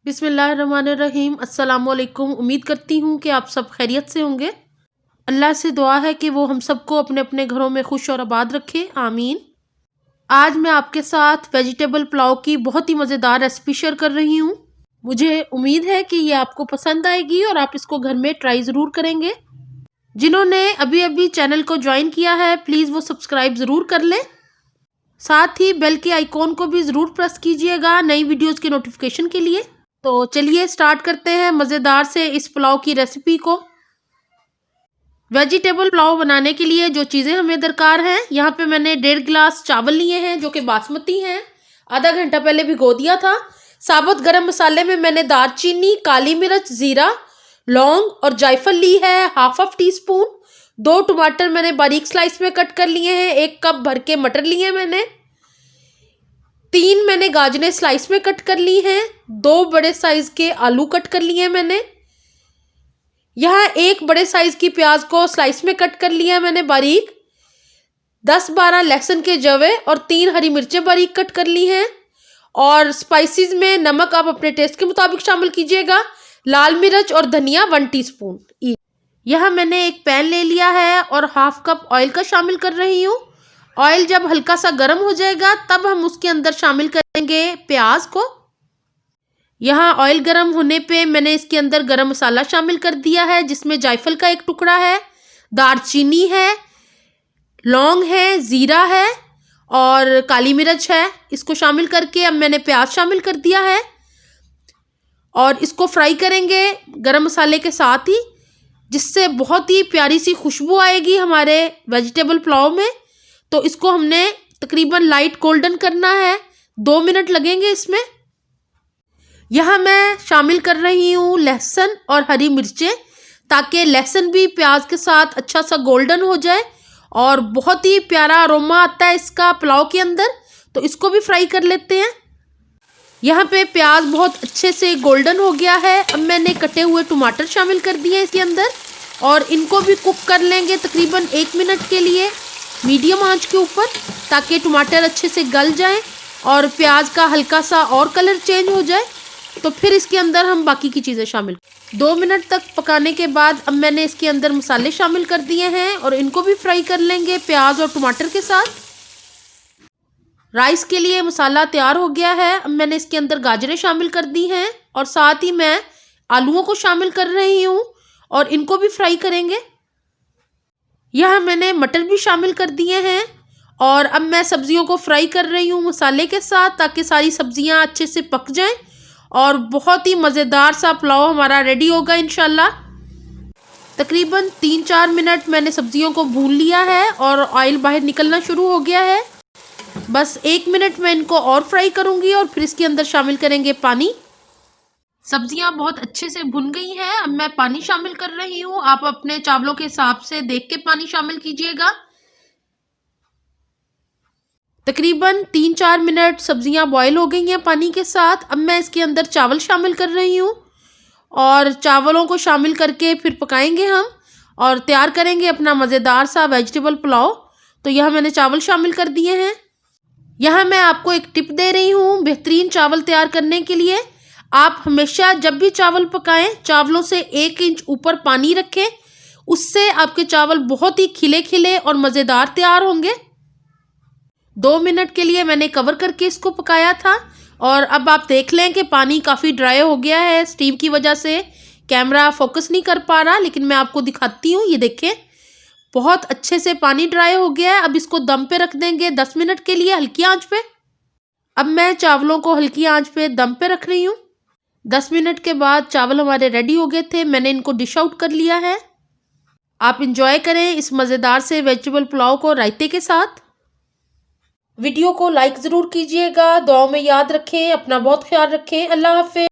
बिस्मिल्लाहिर्रहमानिर्रहीम। अस्सलामुअलैकुम। उम्मीद करती हूँ कि आप सब खैरियत से होंगे। अल्लाह से दुआ है कि वो हम सबको अपने अपने घरों में खुश और आबाद रखे, आमीन। आज मैं आपके साथ वेजिटेबल पुलाव की बहुत ही मज़ेदार रेसिपी शेयर कर रही हूँ। मुझे उम्मीद है कि ये आपको पसंद आएगी और आप इसको घर में ट्राई ज़रूर करेंगे। जिन्होंने अभी अभी चैनल को ज्वाइन किया है प्लीज़ वो सब्सक्राइब ज़रूर कर लें। साथ ही बेल के आइकॉन को भी ज़रूर प्रेस कीजिएगा नई वीडियोज़ की नोटिफिकेशन के लिए। तो चलिए स्टार्ट करते हैं मज़ेदार से इस पुलाव की रेसिपी को। वेजिटेबल पुलाव बनाने के लिए जो चीज़ें हमें दरकार हैं, यहाँ पे मैंने 1.5 गिलास चावल लिए हैं जो कि बासमती हैं। आधा घंटा पहले भिगो दिया था। साबुत गरम मसाले में मैंने दालचीनी, काली मिर्च, ज़ीरा, लौंग और जायफल ली है हाफ टी स्पून। 2 टमाटर मैंने बारीक स्लाइस में कट कर लिए हैं। 1 कप भर के मटर लिए हैं मैंने। 3 मैंने गाजरें स्लाइस में कट कर ली हैं। 2 बड़े साइज के आलू कट कर लिए हैं मैंने। यहाँ 1 बड़े साइज की प्याज को स्लाइस में कट कर लिया है मैंने बारीक। 10-12 लहसुन के जवे और 3 हरी मिर्चें बारीक कट कर ली हैं। और स्पाइसेस में नमक आप अपने टेस्ट के मुताबिक शामिल कीजिएगा। लाल मिर्च और धनिया 1 टीस्पून। यहाँ मैंने एक पैन ले लिया है और हाफ कप ऑयल का शामिल कर रही हूँ। ऑयल जब हल्का सा गर्म हो जाएगा तब हम उसके अंदर शामिल करेंगे प्याज को। यहाँ ऑयल गर्म होने पे मैंने इसके अंदर गरम मसाला शामिल कर दिया है जिसमें जायफल का 1 टुकड़ा है, दालचीनी है, लौंग है, ज़ीरा है और काली मिर्च है। इसको शामिल करके अब मैंने प्याज शामिल कर दिया है और इसको फ्राई करेंगे गरम मसाले के साथ ही, जिससे बहुत ही प्यारी सी खुशबू आएगी हमारे वेजिटेबल पुलाव में। तो इसको हमने तकरीबन लाइट गोल्डन करना है। 2 मिनट लगेंगे इसमें। यहाँ मैं शामिल कर रही हूँ लहसुन और हरी मिर्चें, ताकि लहसुन भी प्याज के साथ अच्छा सा गोल्डन हो जाए और बहुत ही प्यारा अरोमा आता है इसका पुलाव के अंदर। तो इसको भी फ्राई कर लेते हैं। यहाँ पे प्याज बहुत अच्छे से गोल्डन हो गया है। अब मैंने कटे हुए टमाटर शामिल कर दिए इसके अंदर और इनको भी कुक कर लेंगे तकरीबन 1 मिनट के लिए मीडियम आंच के ऊपर, ताकि टमाटर अच्छे से गल जाएं और प्याज का हल्का सा और कलर चेंज हो जाए। तो फिर इसके अंदर हम बाकी की चीज़ें शामिल 2 मिनट तक पकाने के बाद अब मैंने इसके अंदर मसाले शामिल कर दिए हैं और इनको भी फ्राई कर लेंगे प्याज और टमाटर के साथ। राइस के लिए मसाला तैयार हो गया है। अब मैंने इसके अंदर गाजरें शामिल कर दी हैं और साथ ही मैं आलूओं को शामिल कर रही हूँ और इनको भी फ्राई करेंगे। यहाँ मैंने मटर भी शामिल कर दिए हैं और अब मैं सब्जियों को फ्राई कर रही हूँ मसाले के साथ, ताकि सारी सब्जियाँ अच्छे से पक जाएं और बहुत ही मज़ेदार सा पुलाव हमारा रेडी होगा इंशाल्लाह। तकरीबन 3-4 मिनट मैंने सब्जियों को भून लिया है और ऑयल बाहर निकलना शुरू हो गया है। बस 1 मिनट में इनको और फ्राई करूँगी और फिर इसके अंदर शामिल करेंगे पानी। सब्जियां बहुत अच्छे से भुन गई हैं। अब मैं पानी शामिल कर रही हूँ। आप अपने चावलों के हिसाब से देख के पानी शामिल कीजिएगा। तकरीबन 3-4 मिनट सब्जियां बॉईल हो गई हैं पानी के साथ। अब मैं इसके अंदर चावल शामिल कर रही हूँ और चावलों को शामिल करके फिर पकाएंगे हम और तैयार करेंगे अपना मज़ेदार सा वेजिटेबल पुलाव। तो यहाँ मैंने चावल शामिल कर दिए हैं। यहाँ मैं आपको एक टिप दे रही हूँ बेहतरीन चावल तैयार करने के लिए। आप हमेशा जब भी चावल पकाएं चावलों से 1 इंच ऊपर पानी रखें, उससे आपके चावल बहुत ही खिले खिले और मज़ेदार तैयार होंगे। 2 मिनट के लिए मैंने कवर करके इसको पकाया था और अब आप देख लें कि पानी काफ़ी ड्राई हो गया है। स्टीम की वजह से कैमरा फोकस नहीं कर पा रहा, लेकिन मैं आपको दिखाती हूँ। ये देखें बहुत अच्छे से पानी ड्राई हो गया है। अब इसको दम पे रख देंगे 10 मिनट के लिए हल्की आंच पे। अब मैं चावलों को हल्की आंच पे दम पे रख रही हूँ। 10 मिनट के बाद चावल हमारे रेडी हो गए थे। मैंने इनको डिश आउट कर लिया है। आप इंजॉय करें इस मज़ेदार से वेजिटेबल पुलाव को रायते के साथ। वीडियो को लाइक ज़रूर कीजिएगा। दुआओं में याद रखें। अपना बहुत ख्याल रखें। अल्लाह हाफ़िज़।